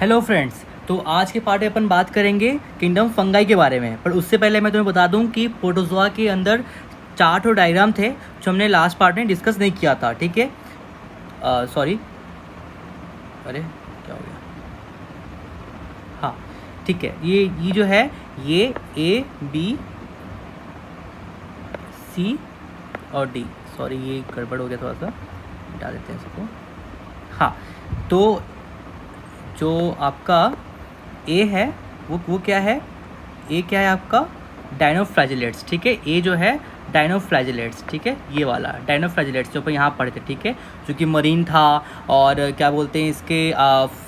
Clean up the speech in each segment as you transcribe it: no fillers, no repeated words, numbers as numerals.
Hello friends. तो आज के पार्ट में अपन बात करेंगे किंगडम फंगाई के बारे में। पर उससे पहले मैं तुम्हें बता दूं कि प्रोटोजोआ के अंदर चार्ट और डायग्राम थे जो हमने लास्ट पार्ट में डिस्कस नहीं किया था। ठीक है, सॉरी, अरे क्या हो गया। हाँ ठीक है, ये जो है ये ए बी सी और डी, सॉरी ये गड़बड़ हो गया, थोड़ा सा हटा देते हैं इसको। हाँ, तो जो आपका ए है वो क्या है, ए क्या है आपका डायनोफ्लैजिलेट्स। ठीक है, ए जो है डायनोफ्लैजिलेट्स, ठीक है, ये वाला डायनोफ्लैजिलेट्स जो अपन यहाँ पढ़े थे। ठीक है, जो कि मरीन था और क्या बोलते हैं इसके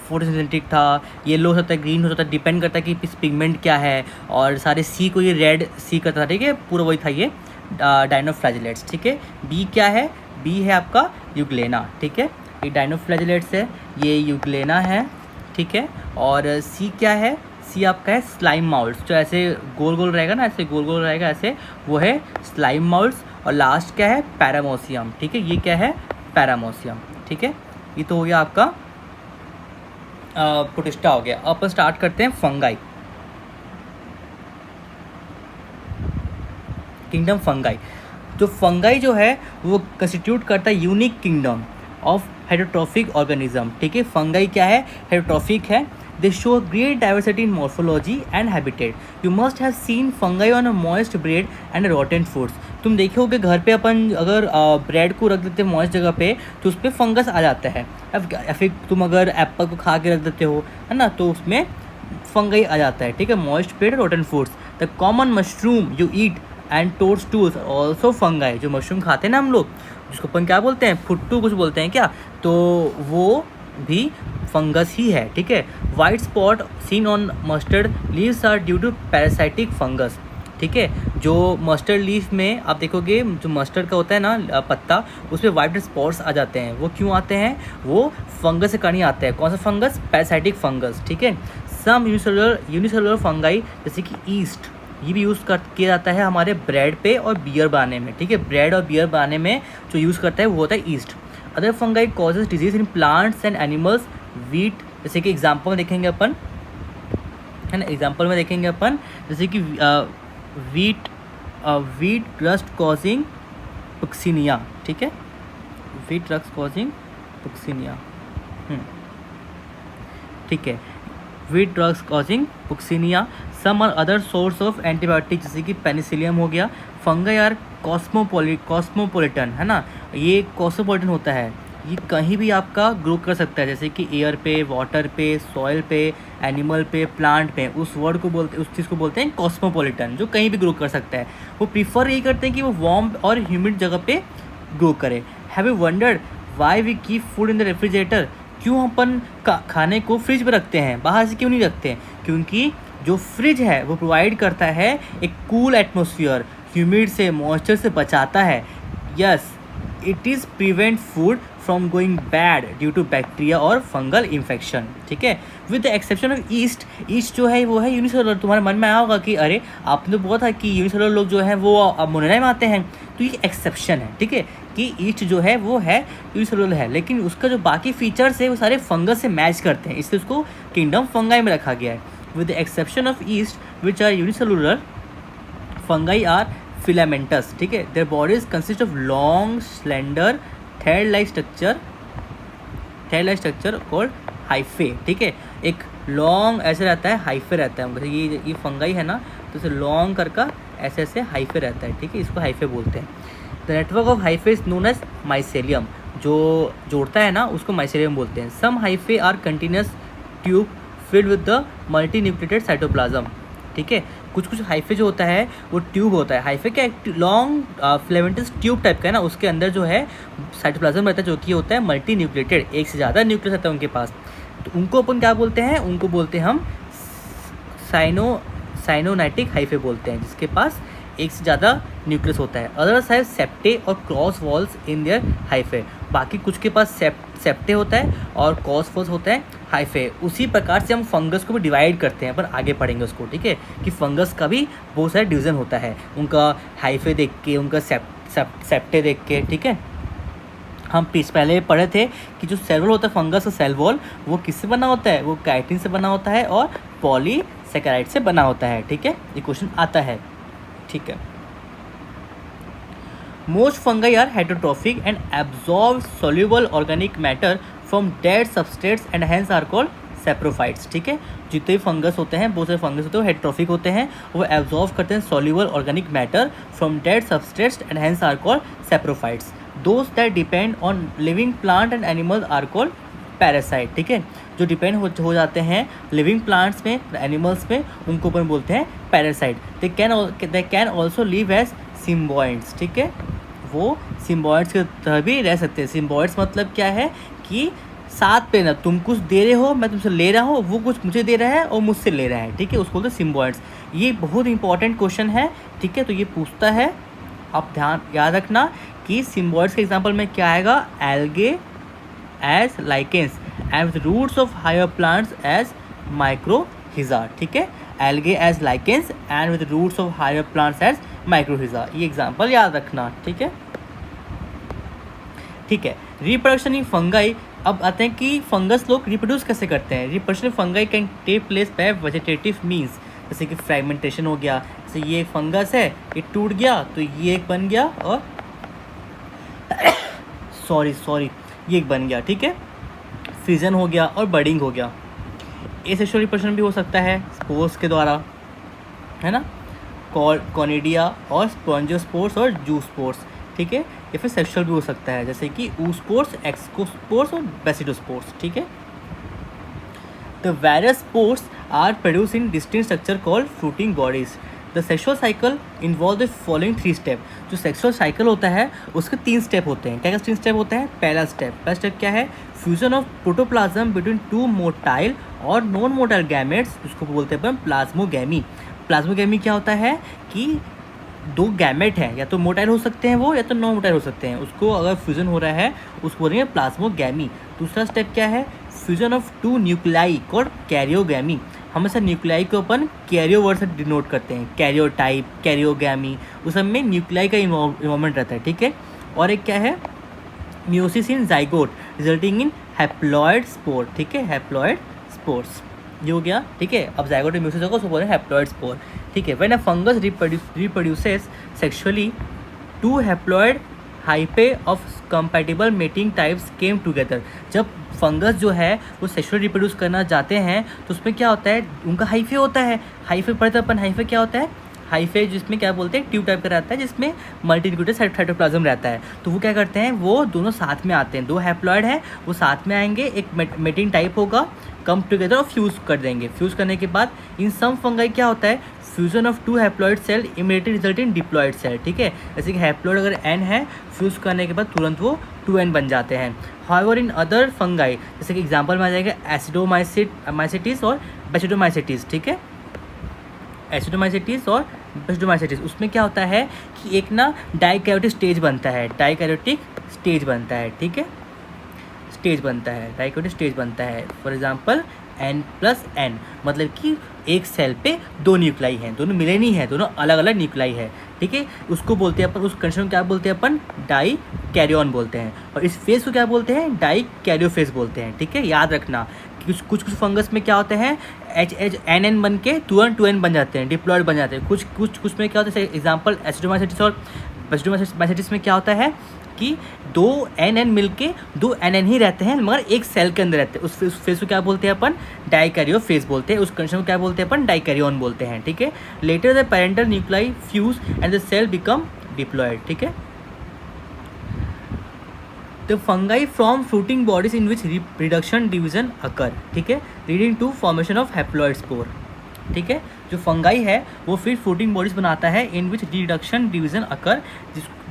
फोटोसिंथेटिक था, येलो हो सकता है, ग्रीन हो सकता है, डिपेंड करता है कि इस पिगमेंट क्या है। और सारे सी को ये रेड सी करता था। ठीक है, पूरा वही था ये डायनोफ्लैजिलेट्स। ठीक है, बी क्या है, बी है आपका यूग्लेना। ठीक है, ये डायनोफ्लैजिलेट्स है, ये यूग्लेना है। ठीक है, और सी क्या है, सी आपका है स्लाइम माउल्स, जो ऐसे गोल गोल रहेगा ना, ऐसे गोल गोल रहेगा ऐसे, वो है स्लाइम माउल्स। और लास्ट क्या है, पैरामोसियम। ठीक है, ये क्या है, पैरामोसियम। ठीक है, ये तो हो गया आपका प्रोटिस्टा हो गया। अब अपन स्टार्ट करते हैं फंगाई, किंगडम फंगाई। जो फंगाई जो है वो कंस्टिट्यूट करता है unique kingdom of heterotrophic organism. ठीक है, फंगाई क्या है, हेटेरोट्रॉफिक है। They show great diversity in morphology and habitat. You must have seen fungi on a moist bread and rotten foods. तुम देखे होगे घर पे अपन अगर ब्रेड को रख देते हैं मॉइस्ट जगह पे तो उस पर फंगस आ जाता है। या फिर तुम अगर एप्पल को खा के रख देते हो, है ना, तो उसमें फंगाई आ जाता है। ठीक है, moist bread rotten foods. The common mushroom you eat and toadstools also fungi. जो मशरूम खाते हैं ना हम लोग, जिसको अपन क्या बोलते हैं, फुट्टू कुछ बोलते हैं क्या, तो वो भी फंगस ही है। ठीक है, white spot seen on mustard leaves are due to parasitic fungus. ठीक है, जो मस्टर्ड लीफ में आप देखोगे, जो मस्टर्ड का होता है ना पत्ता, उस पर वाइट स्पॉट्स आ जाते हैं। वो क्यों आते हैं, वो फंगस के कारण ही आते हैं। कौन सा फंगस, पैरासाइटिक फंगस। ठीक है, सम यूनिसेलुलर फंगाई जैसे कि ईस्ट, ये भी यूज़ किया जाता है हमारे ब्रेड पे और बियर बनाने में। ठीक है, ब्रेड और बियर बनाने में जो यूज़ करता है वो होता है east. Other fungi causes disease in plants and animals, wheat, जैसे कि एग्जांपल में देखेंगे अपन, है ना, एग्जांपल में देखेंगे अपन जैसे कि वीट रस्ट कॉजिंग पुक्सिनिया। ठीक है, वीट रस्ट कॉजिंग पुक्सिनिया। ठीक है, वीट ड्रग्स कॉजिंग पुक्सिनिया। सम और अदर सोर्स ऑफ एंटीबायोटिक जैसे कि पेनिसिलियम हो गया। फंगाई आर कॉस्मोपोलिटन, है ना, ये कॉस्मोपोलिटन होता है, ये कहीं भी आपका ग्रो कर सकता है, जैसे कि एयर पे, वाटर पे, सॉइल पे, एनिमल पे, प्लांट पे। उस वर्ड को बोलते, उस चीज़ को बोलते हैं कॉस्मोपोलिटन, जो कहीं भी ग्रो कर सकता है। वो प्रीफर यही करते हैं कि वो वार्म और ह्यूमिड जगह पे ग्रो करे। Have you wondered why we keep food in the refrigerator? क्यों अपन खाने को फ्रिज में रखते हैं, बाहर से क्यों नहीं रखते हैं? क्योंकि जो फ्रिज है वो प्रोवाइड करता है एक कूल एटमॉस्फेयर, ह्यूमिड से, मॉइस्चर से बचाता है। Yes, it is prevent food from going bad due to bacteria और फंगल इन्फेक्शन। ठीक है, with the exception of yeast. Yeast जो है वो है यूनिसेलुलर। तुम्हारे मन में आया होगा कि अरे आपने तो बोला था कि यूनिसेलुलर लोग जो हैं वो मोनेराई में आते हैं, तो ये एक्सेप्शन है। ठीक है, कि ईस्ट जो है वो है यूनिसेलुलर है, लेकिन उसका जो बाकी फीचर्स है वो सारे फंगस से मैच करते हैं, इसलिए उसको किंगडम फंगाई में रखा गया है। With the exception of yeast which are unicellular, fungi are filamentous। ठीक है, their bodies consist of long slender thread like structure called hyphae। ठीक है, एक लॉन्ग ऐसे रहता है, हाइफे रहता है उनका। ये फंगाई है ना, तो इसे लॉन्ग करके ऐसे ऐसे हाइफे रहता है। ठीक है, इसको हाइफे बोलते हैं। The network of hyphae is known as mycelium, जो जोड़ता है ना उसको माइसेलियम बोलते हैं। Some hyphae are continuous tube filled with the multinucleated cytoplasm. ठीक है, कुछ कुछ हाइफे जो होता है वो ट्यूब होता है। हाइफे क्या, एक लॉन्ग फिलामेंटस ट्यूब टाइप का है ना, उसके अंदर जो है साइटोप्लाज्म रहता है, जो कि होता है मल्टी न्यूक्लिएटेड, एक से ज़्यादा न्यूक्लियस रहता है उनके पास। तो उनको अपन क्या बोलते हैं, उनको बोलते हैं हम साइनोनाइटिक हाइफे बोलते हैं, जिसके पास एक से ज़्यादा न्यूक्लियस होता है। अदर्स हैव सेप्टे और cross walls in their hyphae. बाकी कुछ के पास सेप्टे होता है और क्रॉस वॉल्स होता है हाइफे। उसी प्रकार से हम फंगस को भी डिवाइड करते हैं, पर आगे पढ़ेंगे उसको। ठीक है, कि फंगस का भी बहुत सारे डिवीज़न होता है, उनका हाइफे देख के, उनका सेप्टे देख के। ठीक है, हम पहले पढ़े थे कि जो सेल वॉल होता है फंगस का सेल वॉल, वो किससे बना होता है, वो काइटिन से बना होता है और पॉलीसेकेराइड से बना होता है। ठीक है, ये क्वेश्चन आता है। ठीक है, most fungi are heterotrophic and absorb soluble organic matter from dead substrates and hence are called saprophytes. ठीक है, जितने भी फंगस होते हैं, बहुत सारे फंगस होते हैं वो हेटरोट्रॉफिक होते हैं, वो एब्जॉर्ब करते हैं soluble organic matter from dead substrates and hence are called saprophytes. Those that depend on living plant and animals are called parasite. ठीक है, जो डिपेंड हो जाते हैं लिविंग प्लांट्स में, एनिमल्स में, उनको अपन बोलते हैं parasite. They can also live as symbionts. ठीक है, वो सिम्बॉयड्स की तरह भी रह सकते हैं। सिम्बॉयड्स मतलब क्या है कि साथ पे ना, तुम कुछ दे रहे हो, मैं तुमसे ले रहा हूँ, वो कुछ मुझे दे रहा है और मुझसे ले रहा है। ठीक है, उसको बोलते हैं सिम्बॉयड्स। ये बहुत इंपॉर्टेंट क्वेश्चन है। ठीक है, तो ये पूछता है, आप ध्यान याद रखना कि सिम्बॉयड्स के एग्जाम्पल में क्या आएगा, algae as lichens and with roots of higher plants as mycorrhiza. ठीक है, algae as lichens and with roots of higher plants as mycorrhiza, ये एग्जाम्पल याद रखना। ठीक है, ठीक है। रिप्रोडक्शन इन फंगाई, अब आते हैं कि फंगस लोग रिप्रोड्यूस कैसे करते हैं। Reproduction fungi can take place by vegetative means, जैसे कि फ्रेगमेंटेशन हो गया, जैसे ये फंगस है, ये टूट गया तो ये एक बन गया, और सॉरी ये एक बन गया। ठीक है, फ्यूजन हो गया और बडिंग हो गया। एसेक्सुअल रिप्रोडक्शन भी हो सकता है स्पोर्स के द्वारा, है ना, कॉनिडिया और स्पॉन्जियोस्पोर्स और जूस्पोर्स। ठीक है, या फिर सेक्सुअल भी हो सकता है, जैसे कि ऊस्पोर्स, एक्सकोस्पोर्स और बेसिडोस्पोर्स। ठीक है, the various spores are produce in distinct structure called fruiting bodies. The sexual cycle involve the following 3 step. जो सेक्सुअल साइकिल होता है उसके 3 स्टेप होते हैं। क्या क्या 3 स्टेप होते हैं? पहला स्टेप क्या है, fusion of protoplasm between 2 motile और नॉन मोटाइल गैमेट्स, उसको बोलते हैं अपन प्लाज्मोगैमी। प्लाज्मोगैमी क्या होता है कि 2 गैमेट हैं, या तो मोटाइल हो सकते हैं वो, या तो नॉन मोटाइल हो सकते हैं, उसको अगर फ्यूजन हो रहा है उसको बोलेंगे प्लाज्मोगैमी। दूसरा स्टेप क्या है, fusion of 2 nuclei called karyogamy. हमेशा न्यूक्लियाई को अपन कैरियो वर्ड से डिनोट करते हैं, कैरियोटाइप, कैरियोगैमी, उस सब में न्यूक्लियाई का इन्वॉल्वमेंट रहता है। ठीक है, और एक क्या है, meiosis in zygote resulting in haploid spore. ठीक है, हैप्लॉइड स्पोर्स ये हो गया। ठीक है, अब जाइगोट मियोसिस होगा उसको बोलते हैं हैप्लॉइड स्पोर। ठीक है, when a fungus reproduces sexually 2 haploid हाइपे of compatible mating types came together. जब फंगस जो है वो सेक्सुअल रिप्रोड्यूस करना चाहते हैं तो उसमें क्या होता है, उनका हाइफे होता है। हाइफे पढ़ते अपन, हाइफे क्या होता है, हाइफे जिसमें क्या बोलते हैं, ट्यूब टाइप का रहता है जिसमें मल्टीन्यूक्लियस साइटोप्लाज्म रहता है। तो वो क्या करते हैं, वो दोनों साथ में आते हैं, 2 हैप्लॉइड है वो साथ में आएंगे, एक मेटिंग टाइप होगा, कम टुगेदर और फ्यूज़ कर देंगे। फ्यूज़ करने के बाद इन सम फंगाई क्या होता है, fusion of 2 haploid cell immediately result in diploid cell. ठीक है, जैसे कि हैप्लॉइड अगर n है, फ्यूज़ करने के बाद तुरंत वो 2n बन जाते हैं। हाउएवर इन अदर फंगाई, जैसे कि एग्जांपल में आ जाएगा एसिडोमाइसिटिस और बेसिडोमाइसिटिस। ठीक है, एसिडोमाइसिटिस और बेसिडोमाइसिटिस, उसमें क्या होता है कि एक ना डाइकैरियोटिक स्टेज बनता है, डाइकैरियोटिक स्टेज बनता है। ठीक है, स्टेज बनता है, डाइकैरियोटिक स्टेज बनता है। फॉर एग्जांपल n+n, मतलब कि एक सेल पे 2 न्यूक्लाई हैं, दोनों मिले नहीं हैं, दोनों अलग अलग न्यूक्लाई है। ठीक है, उसको बोलते हैं अपन, उस कंडीशन को क्या बोलते हैं अपन, डाई कैरियन बोलते हैं। और इस फेज को क्या बोलते हैं, डाई कैरियोफेज बोलते हैं। ठीक है, याद रखना कि कुछ फंगस में क्या होते हैं, NN बन के 2n बन जाते हैं, डिप्लॉइड बन जाते हैं। कुछ में क्या होता है, एग्जाम्पल एसिडोमाइसिटिस और बेसिडोमाइसिटिस में क्या होता है कि 2 NN मिलके 2 NN ही रहते हैं मगर एक सेल के अंदर रहते हैं। उस फेज को क्या बोलते हैं अपन, डाइकैरियोफेज बोलते हैं। उस कंडीशन को क्या बोलते हैं अपन, डाइकैरियन बोलते हैं। ठीक है, later the parental nuclei fuse and the cell become diploid. ठीक है, the fungi from fruiting bodies in which reduction division occur. ठीक है, leading to formation of haploid spore. ठीक है, जो फंगाई है वो फिर फ्रूटिंग बॉडीज बनाता है इन विच रिडक्शन डिवीजन अकर,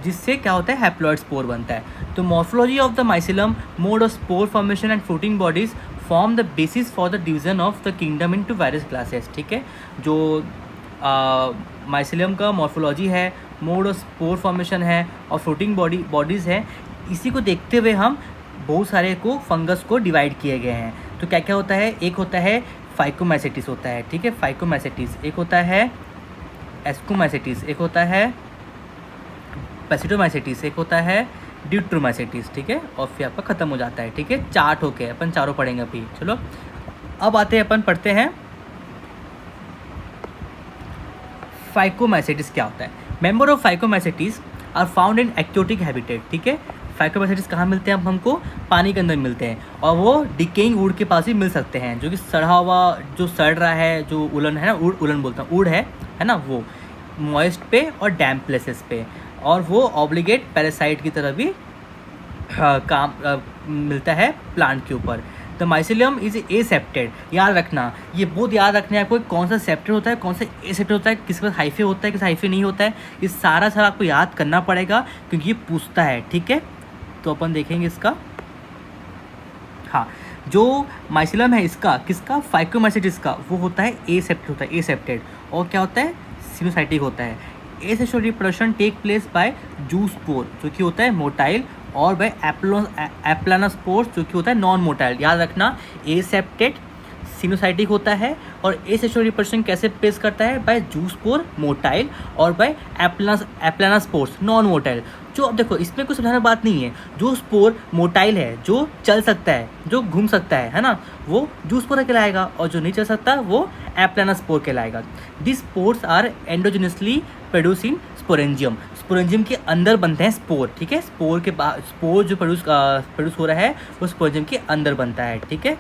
जिससे क्या होता है, हैप्लॉइड स्पोर बनता है। तो morphology of the mycelium, mode of spore formation and fruiting bodies form the basis for the division of the kingdom into various classes. ठीक है, जो माइसिलम का मॉर्फोलॉजी है, मोड ऑफ स्पोर फॉर्मेशन है और फ्रूटिंग बॉडीज़ है, इसी को देखते हुए हम बहुत सारे को फंगस को डिवाइड किए गए हैं। तो क्या क्या होता है, एक होता है फाइकोमाइसिटिस होता है। ठीक है, फाइकोमाइसिटिस, एक होता है एस्कोमाइसिटिस, एक होता है बेसिडोमाइसिटिस, एक होता है ड्यूट्रोमाइसिटीज, ठीक है, और फिर आपका खत्म हो जाता है, ठीक है। चार्ट होके अपन चारों पढ़ेंगे अभी। चलो अब आते हैं, अपन पढ़ते हैं फाइकोमाइसिटीज क्या होता है। Member of phycomycetes are found in aquatic habitat, ठीक है। फाइकोमाइसिटीज कहाँ मिलते हैं? अब हमको पानी के अंदर मिलते हैं, और वो डिकेइंग वुड के पास भी मिल सकते हैं, जो कि सड़ा हुआ, जो सड़ रहा है, जो उलन है ना, उलन बोलता हूँ, वुड है ना, वो मॉइस्ट पे और डैम्प प्लेसेस पे, और वो ऑब्लिगेट पैरासाइट की तरह भी मिलता है प्लांट के ऊपर। द माइसिलियम इज एसेप्टेड, याद रखना, ये बहुत याद रखना है आपको, कौन सा सेप्टेड होता है, कौन सा एसेप्टेड होता है, किसके पास हाइफे होता है, किस हाइफे नहीं होता है, ये सारा आपको याद करना पड़ेगा, क्योंकि ये पूछता है, ठीक है। तो अपन देखेंगे इसका। हाँ, जो माइसिलियम है इसका, किसका? फाइकोमाइसिटिस का, वो होता है एसेप्टेड, होता है एसेप्टेड, और क्या होता है? सिनोसाइटिक होता है। Asexual reproduction take place by zoospore, जो कि होता है मोटाइल, और बाय एप्लानोस्पोर्स, जो कि होता है नॉन मोटाइल। याद रखना, एसेप्टेड सिनोसाइटिक होता है, और एसेक्सुअल रिप्रोडक्शन कैसे प्लेस करता है? बाय जूस्पोर मोटाइल, और बाय एप्लानोस्पोर्स नॉन मोटाइल। जो अब देखो, इसमें कुछ समझाने बात नहीं है, जो स्पोर मोटाइल है, जो चल सकता है, जो घूम सकता है ना, वो जूस्पोर कहलाएगा, और जो नहीं चल सकता वो एप्लानोस्पोर कहलाएगा। This spores are endogenously produce in sporangium, sporangium के अंदर बनते हैं स्पोर, ठीक है। स्पोर के बाद स्पोर जो प्रोड्यूस हो रहा है वो स्पोरेंजियम के अंदर बनता है, ठीक है,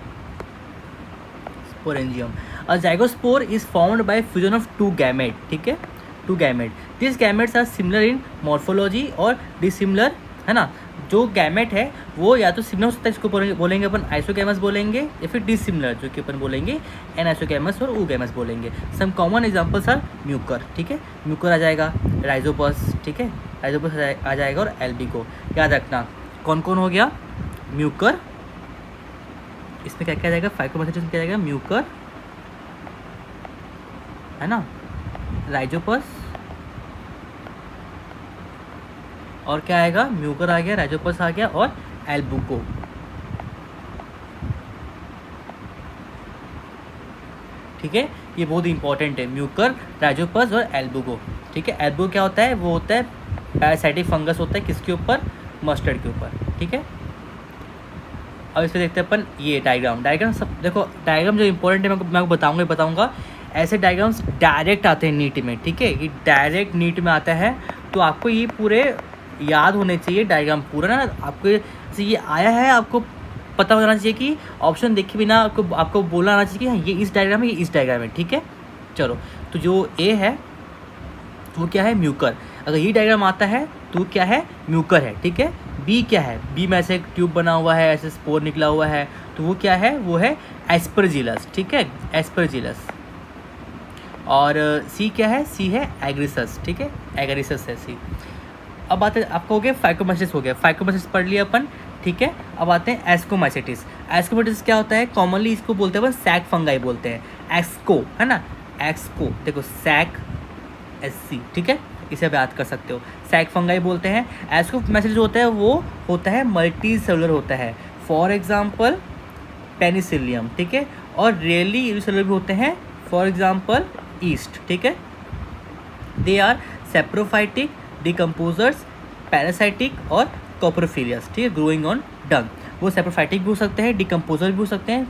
sporangium. A zygospore is formed by fusion of two gamete, ठीक है, two gamete. This gametes are similar in morphology और डिसिमिलर, है ना। जो गैमेट है वो या तो सिमिलर हो सकता है, इसको बोलेंगे अपन आइसोगैमस बोलेंगे, या फिर डिसिमिलर, जो कि अपन बोलेंगे एनाइसोगैमस और oogamous बोलेंगे। Some common examples are mucor, ठीक है, म्यूकर आ जाएगा, राइजोपस, ठीक है, राइजोपस आ जाएगा, और एल्बिगो। याद रखना कौन कौन हो गया? म्यूकर, इसमें क्या क्या जाएगा? फाइकोमाइसिटिस में क्या जाएगा? म्यूकर, है ना, राइजोपस, और क्या आएगा? म्यूकर आ गया, राइजोपस आ गया, और एल्बुको, ठीक है। ये बहुत इंपॉर्टेंट है, म्यूकर, राइजोपस और एल्बुको, ठीक है। एल्बुको क्या होता है? वो होता है पैरासाइटिक फंगस, होता है किसके ऊपर? मस्टर्ड के ऊपर, ठीक है। अब इसमें देखते हैं अपन ये डायग्राम सब देखो, डायग्राम जो इंपॉर्टेंट है मैं बताऊंगा। ऐसे डायग्राम्स डायरेक्ट आते हैं नीट में, ठीक है, ये डायरेक्ट नीट में आता है, तो आपको ये पूरे याद होने चाहिए डायग्राम पूरा ना। आपको ये आया है, आपको पता होना चाहिए कि ऑप्शन देखे बिना आपको बोलना आना चाहिए कि हाँ ये इस डायग्राम है, ये इस डायग्राम है, ठीक है। चलो, तो जो ए है वो क्या है? म्यूकर। अगर ये डायग्राम आता है तो क्या है? म्यूकर है, ठीक है। बी क्या है? बी में ऐसे एक ट्यूब बना हुआ है, ऐसे स्पोर निकला हुआ है, तो वो क्या है? वो है एस्परजिलस, ठीक है, एस्परजिलस। और सी क्या है? सी है एग्रिसस, ठीक है, एग्रिसस है सी। अब आते हैं, आपको हो गया फाइकोमाइसिटिस, हो गया फाइकोमाइसिटिस पढ़ लिया अपन, ठीक है। अब आते हैं एस्कोमाइसिटिस। एस्कोमाइसिटिस क्या होता है? कॉमनली इसको बोलते हैं अपन सैक फंगाई बोलते हैं, एक्सको, है ना, एक्सको, देखो सैक SC, ठीक है, इसे आप याद कर सकते हो, सैक फंगाई बोलते हैं। एस्कोमाइसिटिस होता है वो होता है मल्टी सेलुलर होता है, फॉर एग्जाम्पल पेनिसिलियम, ठीक है, और रियली यूनिसेलुलर भी होते हैं, फॉर एग्जाम्पल ईस्ट, ठीक है। They are saprophytic, decomposers, parasitic और कॉप्रोफिलियस, ठीक है, ग्रोइंग ऑन डंग। वो सेप्रोफाइटिक भी हो सकते हैं, डिकम्पोजर भी हो सकते हैं,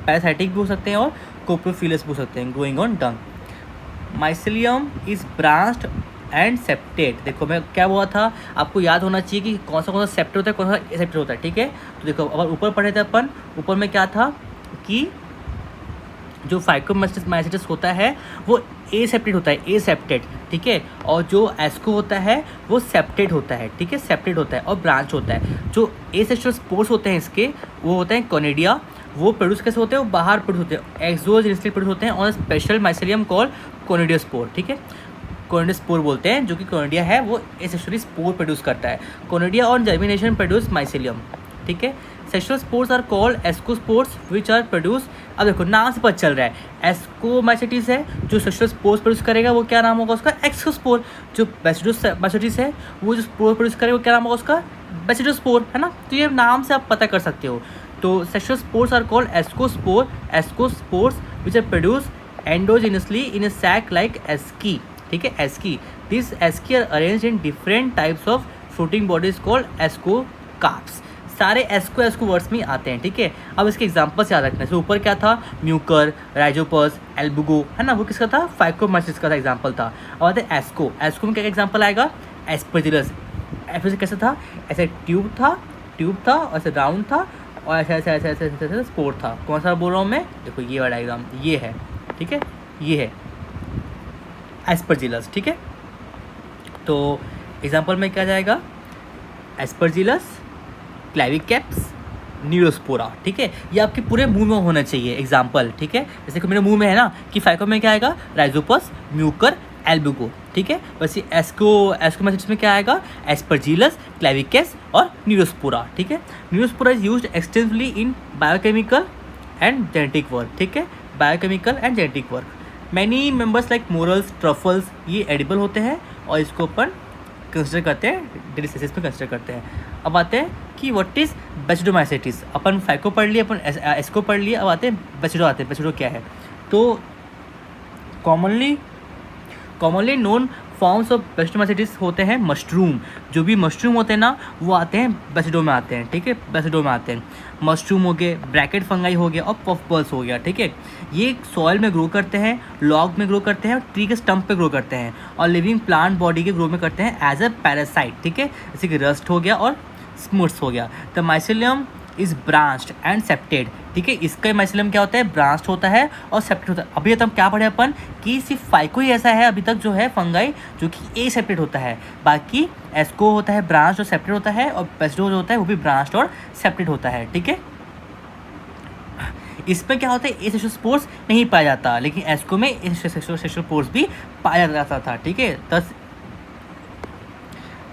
पैरासाइटिक भी हो सकते हैं, और कॉप्रोफिलियस भी हो सकते हैं, growing on dung. Mycelium is branched and septate. देखो मैं क्या हुआ था, आपको याद होना चाहिए कि कौन सा सेप्टेड होता है, कौन सा एसेप्टेड होता है, ठीक है। तो देखो अब ऊपर पढ़े थे अपन, ऊपर में क्या था कि जो फाइकोमाइसिटिस होता है वो एसेप्टेड होता है, एसेप्टेड, ठीक है, और जो एस्को होता है वो सेप्टेड होता है, ठीक है, सेप्टेड होता है और ब्रांच होता है। जो एसेक्सुअल स्पोर्स होते हैं इसके, वो होते हैं कोनिडिया, वो प्रोड्यूस कैसे होते हैं? वो बाहर प्रोड्यूस होते हैं, एक्सोजेनिकली प्रोड्यूस होते हैं ऑन स्पेशल माइसिलियम कॉल्ड कोनिडियोस्पोर, ठीक है, कोनिडियोस्पोर बोलते हैं, जो कि कोनिडिया है वो एसेक्सुअली स्पोर प्रोड्यूस करता है। Conidia on germination produce mycelium, ठीक है। Sexual spores are called ascospores which are produce. अब देखो नाम से पता चल रहा है, एस्कोमाइसिटिस है जो सेक्सुअल स्पोर्स प्रोड्यूस करेगा, वो क्या नाम होगा उसका? एक्सोस्पोर। जो बैसिडोमाइसिटिस है वो जो स्पोर प्रोड्यूस करेगा वो क्या नाम होगा उसका? बैसिडोस्पोर, है ना। तो ये नाम से आप पता कर सकते हो। तो sexual spores are called ascospores which are produce endogenously in a sac like asci, ठीक है, asci. This asci are arranged in different types of fruiting bodies called ascocarps. सारे एस्को वर्ड्स में आते हैं, ठीक है। अब इसके एग्जांपल्स याद रखना है। तो ऊपर क्या था, म्यूकर, राइजोपस, एल्बुगो, है ना, वो किसका था, फाइकोमाइसिस का था एग्जांपल था। अब आते हैं एस्को में क्या एग्जांपल आएगा, एस्परजिलस। एस्परजिलस कैसा था, ऐसे ट्यूब था, ऐसे राउंड था, और ऐसे स्पोर था। कौन सा बोल रहा हूँ मैं, देखो ये वाला एग्जाम ये है, ठीक है, ये है एस्परजिलस, ठीक है। तो एग्जांपल में क्या जाएगा, एस्परजिलस, क्लैविकैप्स, न्यूरोस्पोरा, ठीक है। ये आपके पूरे मुंह में होना चाहिए एग्जाम्पल, ठीक है। जैसे कि मेरे मुंह में है ना कि फाइको में क्या आएगा, राइजोपस, म्यूकर, एल्बुगो, ठीक है। वैसे एस्कोमाइसिस में क्या आएगा, एस्परजिलस, क्लैविकैप्स और न्यूरोस्पोरा, ठीक है। Neurospora is used extensively in biochemical and genetic work, ठीक है, biochemical and genetic work. Many members like morals, truffles, ये एडिबल होते हैं और इसको अपन कंसिडर करते हैं, डिलीशियस में कंसिडर करते हैं। अब आते हैं कि व्हाट इज बेसिडोमाइसेटिस। अपन फाइको पढ़ लिए, अपन एस्को पढ़ लिए, अब आते हैं बेसिडो बेसिडो क्या है। तो कॉमनली नोन फॉर्म्स ऑफ बेसिडोमाइसेटिस होते हैं मशरूम। जो भी मशरूम होते हैं ना वो आते हैं बेसिडो में आते हैं, ठीक है, बेसिडो में आते हैं। मशरूम हो गए, ब्रैकेट फंगाई हो गया और पफ बल्स हो गया, ठीक है। ये सॉइल में ग्रो करते हैं, लॉग में ग्रो करते हैं और ट्री के स्टम्प पे ग्रो करते हैं और लिविंग प्लांट बॉडी के ग्रो में करते हैं एज अ पैरासाइट, ठीक है। जैसे कि रस्ट हो गया और स्मुट्स हो गया। The mycelium is branched and septate, ठीक है। इसका माइसेलियम क्या होता है, ब्रांच्ड होता है और सेप्टेड होता है। अभी तक हम क्या पढ़े अपन कि सिर्फ फाइको ही ऐसा है अभी तक जो है फंगाई जो कि ए सेप्टेड होता है। बाकी एस्को होता है ब्रांच्ड और सेप्टेड होता है, और बेसिडो जो होता है वो भी ब्रांच्ड और सेप्टेड होता है, ठीक है। इसमें क्या होता है, ए सेक्सुअल स्पोर्स नहीं पाया जाता, लेकिन एस्को में ए सेक्सुअल स्पोर्स भी पाया जाता था, ठीक है। thus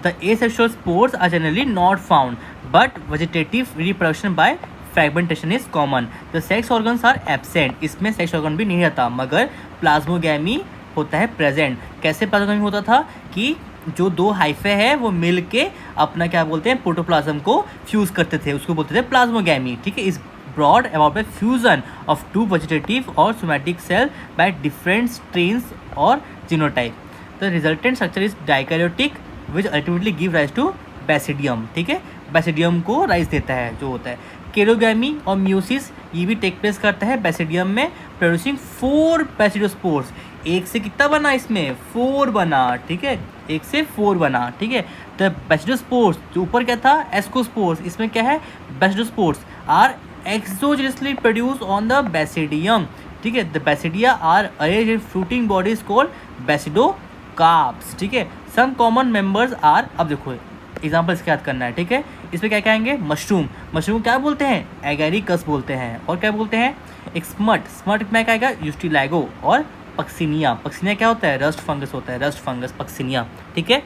the asexual spores are generally not found, but vegetative reproduction by fragmentation is common. The sex organs are absent. इसमें सेक्स ऑर्गन भी नहीं रहता, मगर प्लाज्मोगैमी होता है प्रेजेंट। कैसे प्लाज्मोगैमी होता था कि जो दो हाइफे है वो मिल के अपना क्या बोलते हैं, प्रोटोप्लाज्म को फ्यूज करते थे, उसको बोलते थे प्लाज्मोगैमी, ठीक है। इस brought about by fusion of two vegetative or somatic cell by different strains or genotype. The resultant structure is dikaryotic, which ultimately give rise to basidium, ठीक है। बेसिडियम को राइज देता है जो होता है। केरोगैमी और म्यूसिस ये भी टेक प्लेस करता है बेसिडियम में, प्रोड्यूसिंग 4 बेसिडोस्पोर्स। एक से कितना बना, इसमें 4 बना, ठीक है, एक से 4 बना, ठीक है। द बेसिडोस्पोर्स जो ऊपर क्या था, एस्कोस्पोर्स, इसमें क्या है, बेसिडोस्पोर्स are exogenously produced on the basidium, ठीक है। The basidia are arranged in fruiting bodies called basidocarps, ठीक है। Some common members are, अब देखो एग्जाम्पल इसके याद करना है, ठीक है। इसमें क्या कहेंगे, मशरूम क्या बोलते हैं, एगेरिकस बोलते हैं, और क्या बोलते हैं, एक स्मट में क्या आएगा, यूस्टिलाइगो, और पक्सिनिया क्या होता है, रस्ट फंगस होता है, रस्ट फंगस पक्सिनिया, ठीक है।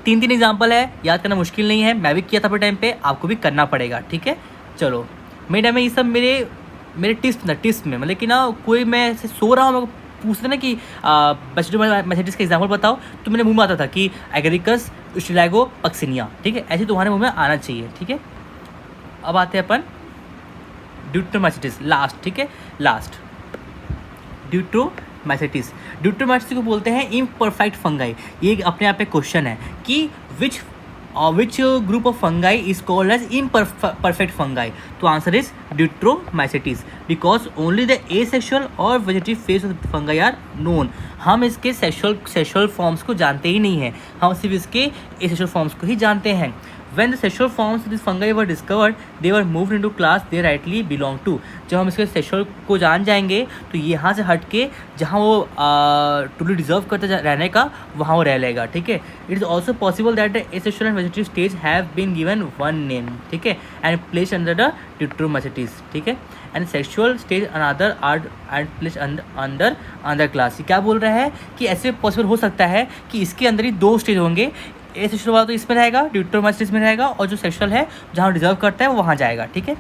3 एग्जाम्पल है, याद करना मुश्किल नहीं है, मैं भी किया था अपने टाइम पे, आपको भी करना पड़ेगा, ठीक है। चलो मेरे टाइम में ये सब मेरे टिप्स में, मतलब कि ना कोई मैं ऐसे सो रहा हूँ, मेरे को पूछते ना कि बेसिडोमाइसेटिस का एग्जाम्पल बताओ, तो मेरे मुंह में आता था कि एगेरिकस, यूस्टिलाइगो, पक्सिनिया, ठीक है। ऐसे तुम्हारे मुंह में आना चाहिए, ठीक है। अब आते हैं अपन ड्यूट्रोमाइसेटिस, लास्ट, ठीक है, लास्ट ड्यूट्रोमाइसेटिस को बोलते हैं इम्परफेक्ट फंगाई। ये अपने आप पे क्वेश्चन है कि which group of fungi is called as imperfect fungi? तो answer is deuteromycetes, because only the asexual और vegetative phase of fungi are known. हम इसके सेक्सुअल फॉर्म्स को जानते ही नहीं हैं, हम सिर्फ इसके asexual फॉर्म्स को ही जानते हैं। When the sexual forms of this fungi were discovered, they were moved into class they rightly belong to. जब हम इसके सेक्सुअल को जान जाएंगे तो यहाँ से हट के जहाँ वो ट्रूली डिजर्व करते रहने का वहाँ वो रह लेगा, ठीक है। It is also possible that the asexual and vegetative stage have been given one name, ठीक है, and place under the deuteromycetes, ठीक है, and sexual stage another are and place under another class. क्या बोल रहा है कि ऐसे पॉसिबल हो सकता है कि इसके अंदर ही 2 स्टेज होंगे, ए सेक्सुअल वाला तो इसमें रहेगा, ड्यूट्रोमाइसेटिस में रहेगा, और जो सेक्सुअल है जहाँ डिजर्व करता है वो वहाँ जाएगा, ठीक है।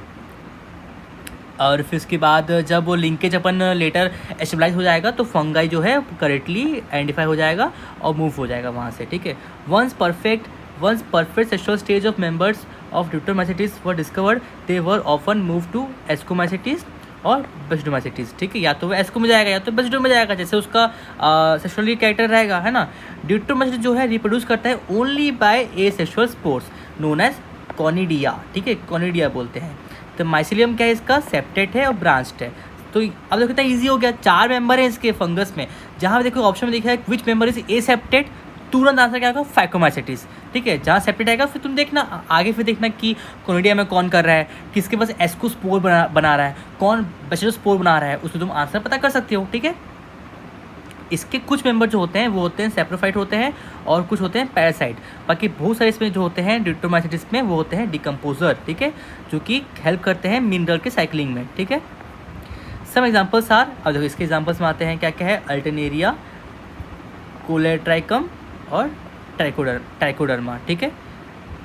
और फिर उसके बाद जब वो लिंकेज अपन लेटर एस्टेबलाइज हो जाएगा तो फंगाई जो है करेक्टली आइडेंटिफाई हो जाएगा और मूव हो जाएगा वहाँ से, ठीक है। Once perfect sexual stage of members of deuteromycetes were discovered, they were often moved to ascomycetes और बेसिडोमाइसिटीज, ठीक है, या तो वो एस्को में जाएगा या तो बेसिडो में जाएगा, जैसे उसका सेक्सुअली कैरेक्टर रहेगा, है ना। ड्यूटरोमाइसिटीज जो है रिप्रोड्यूस करता है only by a sexual spores known as conidia, ठीक है, कॉनिडिया बोलते हैं। तो माइसिलियम क्या है इसका, सेप्टेट है और ब्रांच्ड है। तो अब देखो कितना ईजी हो गया, 4 मेंबर हैं इसके फंगस में। जहाँ देखो ऑप्शन में लिखा है विच मेंबर इज ए सेप्टेट, तुरंत आंसर क्या आएगा, फाइकोमाइसिटिस, ठीक है। जहाँ सेप्टेट आएगा फिर तुम देखना आगे, फिर देखना कि कोनिडिया में कौन कर रहा है, किसके पास एस्कोस्पोर बना रहा है, कौन बेसिडोस्पोर बना रहा है, उसको तुम आंसर पता कर सकते हो, ठीक है। इसके कुछ मेंबर जो होते हैं वो होते हैं सेप्रोफाइट होते हैं और कुछ होते हैं पैरासाइट। बाकी बहुत सारे इसमें जो होते हैं ड्यूटरोमाइसिटिस में वो होते हैं डिकम्पोजर, ठीक है, जो कि हेल्प करते हैं मिनरल के साइक्लिंग में, ठीक है। सम एग्जाम्पल्स आर, अब देखो इसके एग्जाम्पल्स में आते हैं क्या क्या है, अल्टरनेरिया, कोलेट्राइकम और ट्राइकोडर्मा, ठीक है।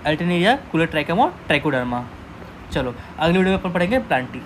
अल्टरनेरिया, कोलेट्राइकम और ट्राइकोडर्मा। चलो अगली वीडियो में अपन पढ़ेंगे प्लांटी।